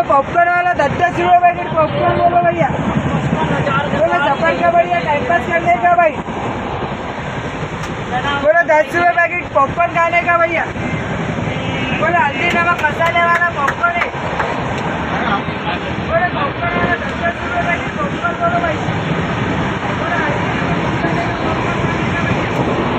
बोलो पॉपकॉर्न वाला 10-10 रुपये पैकेट पॉपकॉर्न बोलो भैया। बोलो सफर का बढ़िया टाइम पास करने का भाई। बोलो 10 रुपये पैकेट पॉपकॉर्न खाने का भैया। बोलो हल्दी नमक मसाले वाला पॉपकॉर्न है। बोलो पॉपकॉर्न वाला 10-10 रुपये पैकेट पॉपकॉर्न बोलो भाई। बोलो हल्दी नमक मसाले का पॉपकॉर्न खाने का भैया।